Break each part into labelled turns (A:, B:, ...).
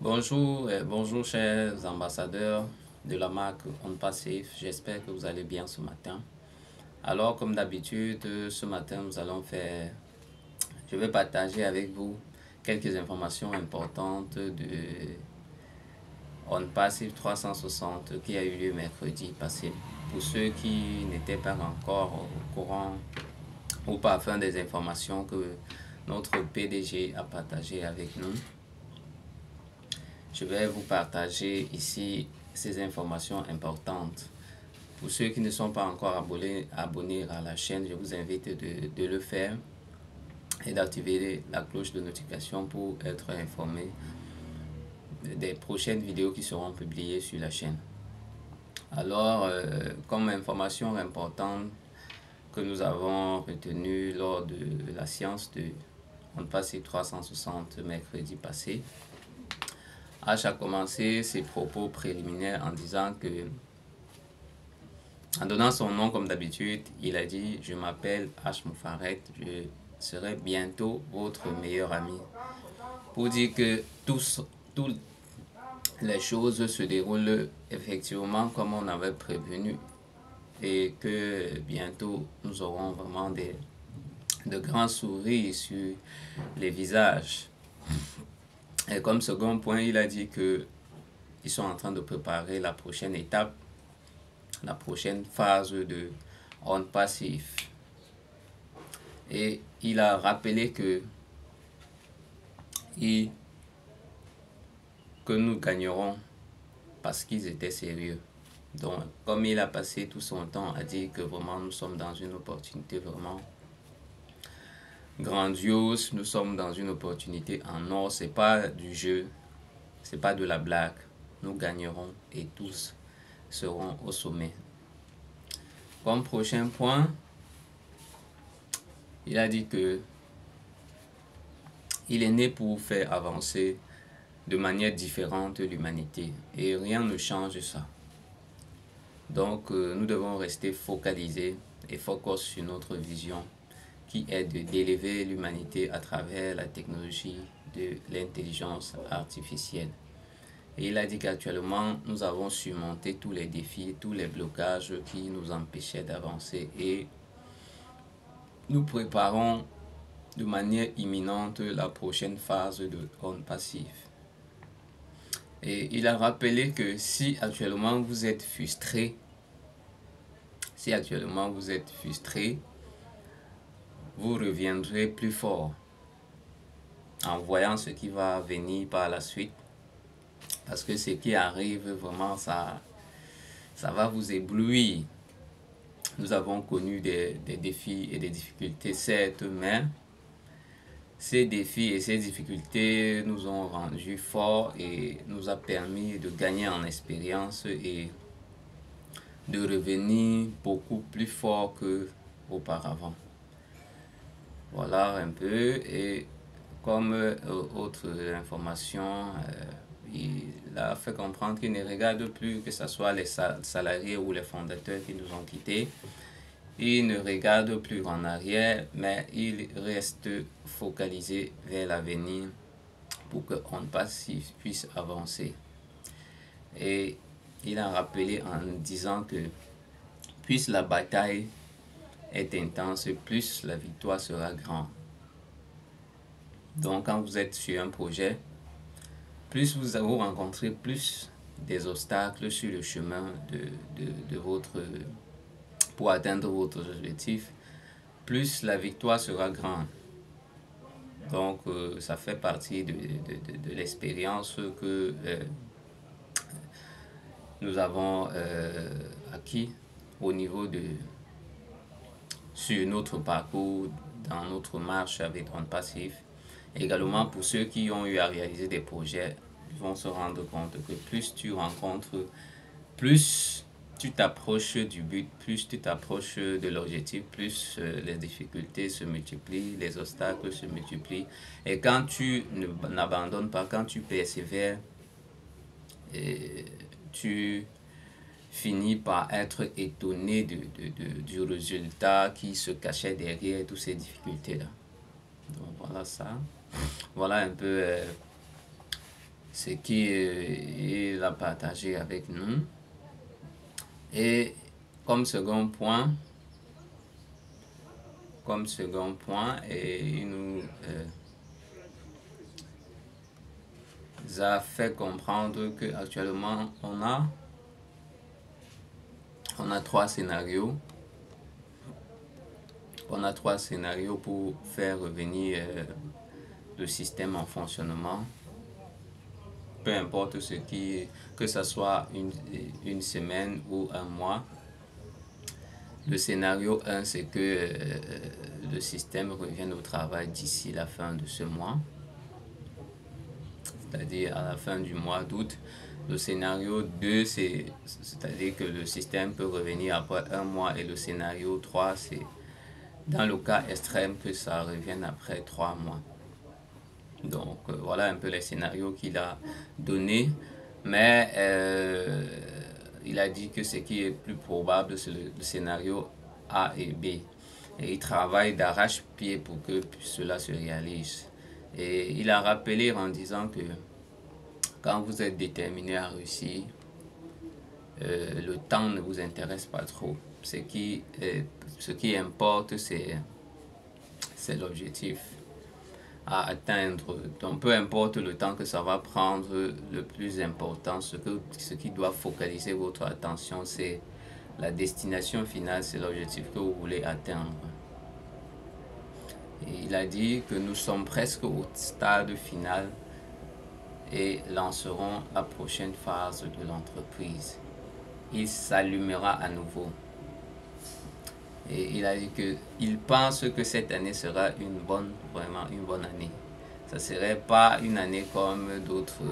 A: Bonjour, bonjour chers ambassadeurs de la marque OnPassif. J'espère que vous allez bien ce matin. Alors comme d'habitude, ce matin je vais partager avec vous quelques informations importantes de OnPassif 360 qui a eu lieu mercredi passé. Pour ceux qui n'étaient pas encore au courant ou parfum des informations que notre PDG a partagées avec nous, je vais vous partager ici ces informations importantes. Pour ceux qui ne sont pas encore abonnés à la chaîne, je vous invite de le faire et d'activer la cloche de notification pour être informé des prochaines vidéos qui seront publiées sur la chaîne. Alors, comme information importante que nous avons retenue lors de la séance de OnPassif 360 mercredi passé, H a commencé ses propos préliminaires en disant que, en donnant son nom comme d'habitude, il a dit: je m'appelle H Moufaret, je serai bientôt votre meilleur ami. Pour dire que toutes les choses se déroulent effectivement comme on avait prévenu et que bientôt nous aurons vraiment de grands sourires sur les visages. Et comme second point, il a dit que ils sont en train de préparer la prochaine étape, la prochaine phase de OnPassif. Et il a rappelé que nous gagnerons parce qu'ils étaient sérieux. Donc, comme il a passé tout son temps à dire que vraiment nous sommes dans une opportunité vraiment grandiose, nous sommes dans une opportunité en or, c'est pas du jeu, c'est pas de la blague, nous gagnerons et tous seront au sommet. Comme prochain point, il a dit que il est né pour faire avancer de manière différente l'humanité et rien ne change ça. Donc nous devons rester focalisés et focus sur notre vision qui est d'élever l'humanité à travers la technologie de l'intelligence artificielle. Et il a dit qu'actuellement nous avons surmonté tous les défis, tous les blocages qui nous empêchaient d'avancer et nous préparons de manière imminente la prochaine phase de OnPassif. Et il a rappelé que si actuellement vous êtes frustré, vous reviendrez plus fort en voyant ce qui va venir par la suite. Parce que ce qui arrive, vraiment, ça va vous éblouir. Nous avons connu des défis et des difficultés, certes, mais ces défis et ces difficultés nous ont rendus forts et nous a permis de gagner en expérience et de revenir beaucoup plus fort qu'auparavant. Voilà un peu. Et comme autre information, il a fait comprendre qu'il ne regarde plus que ce soit les salariés ou les fondateurs qui nous ont quittés. Il ne regarde plus en arrière, mais il reste focalisé vers l'avenir pour que OnPassif puisse avancer. Et il a rappelé en disant que plus la bataille est intense, plus la victoire sera grande. Donc quand vous êtes sur un projet, plus vous rencontrez plus des obstacles sur le chemin pour atteindre votre objectif, plus la victoire sera grande. Donc ça fait partie de l'expérience que nous avons acquis au niveau sur notre parcours, dans notre marche avec OnPassif. Également pour ceux qui ont eu à réaliser des projets, ils vont se rendre compte que plus tu rencontres, plus tu t'approches du but, plus tu t'approches de l'objectif, plus les difficultés se multiplient, les obstacles se multiplient. Et quand tu n'abandonnes pas, quand tu persévères, tu finis par être étonné du résultat qui se cachait derrière toutes ces difficultés-là. Donc voilà ça. Voilà un peu ce qu'il a partagé avec nous. Et comme second point, il nous a fait comprendre que actuellement on a trois scénarios. On a trois scénarios pour faire revenir le système en fonctionnement. Peu importe que ce soit une semaine ou un mois. Le scénario 1, c'est que le système revienne au travail d'ici la fin de ce mois, c'est-à-dire à la fin du mois d'août. Le scénario 2, c'est-à-dire que le système peut revenir après un mois, et le scénario 3, c'est dans le cas extrême que ça revienne après 3 mois. Donc voilà un peu les scénarios qu'il a donnés, mais il a dit que ce qui est plus probable, c'est le scénario A et B. Et il travaille d'arrache-pied pour que cela se réalise. Et il a rappelé en disant que quand vous êtes déterminé à réussir, le temps ne vous intéresse pas trop. Ce qui importe, c'est l'objectif à atteindre. Donc peu importe le temps que ça va prendre, le plus important, ce qui doit focaliser votre attention, c'est la destination finale, c'est l'objectif que vous voulez atteindre. Et il a dit que nous sommes presque au stade final et lancerons la prochaine phase de l'entreprise. Il s'allumera à nouveau. Et il a dit qu'il pense que cette année sera vraiment une bonne année. Ça ne serait pas une année comme d'autres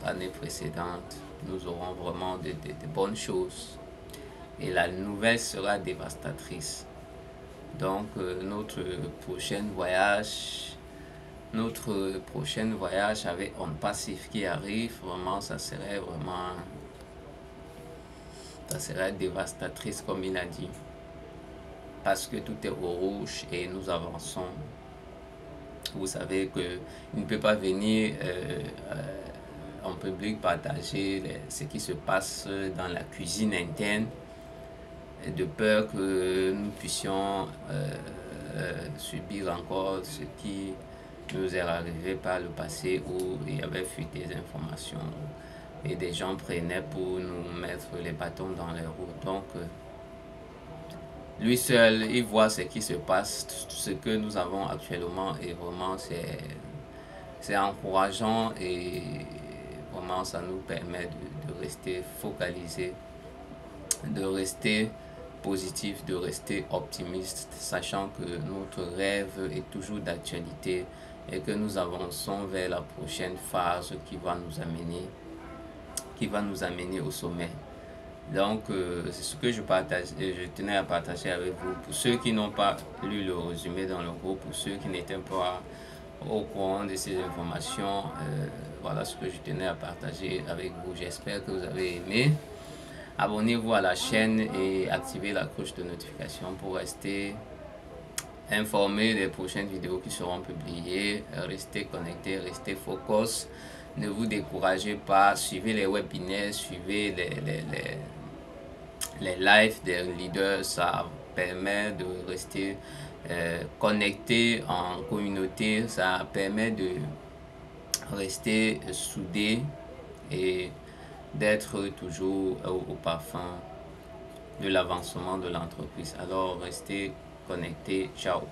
A: années précédentes. Nous aurons vraiment de bonnes choses. Et la nouvelle sera dévastatrice. Donc notre prochain voyage avec On Passif qui arrive, vraiment ça serait dévastatrice comme il a dit. Parce que tout est au rouge et nous avançons. Vous savez qu'il ne peut pas venir en public partager ce qui se passe dans la cuisine interne, de peur que nous puissions subir encore ce qui nous est arrivé par le passé, où il y avait fuité des informations et des gens prenaient pour nous mettre les bâtons dans les roues. Donc lui seul, il voit ce qui se passe, ce que nous avons actuellement, et vraiment c'est encourageant, et vraiment ça nous permet de rester focalisé, de rester positif, de rester optimiste, sachant que notre rêve est toujours d'actualité et que nous avançons vers la prochaine phase qui va nous amener au sommet. Donc c'est ce que je tenais à partager avec vous. Pour ceux qui n'ont pas lu le résumé dans le groupe, pour ceux qui n'étaient pas au courant de ces informations, voilà ce que je tenais à partager avec vous. J'espère que vous avez aimé. Abonnez-vous à la chaîne et activez la cloche de notification pour rester informé des prochaines vidéos qui seront publiées. Restez connectés, restez focus. Ne vous découragez pas. Suivez les webinaires, suivez les lives des leaders. Ça permet de rester connecté en communauté. Ça permet de rester soudé et d'être toujours au parfum de l'avancement de l'entreprise. Alors restez connectés. Ciao.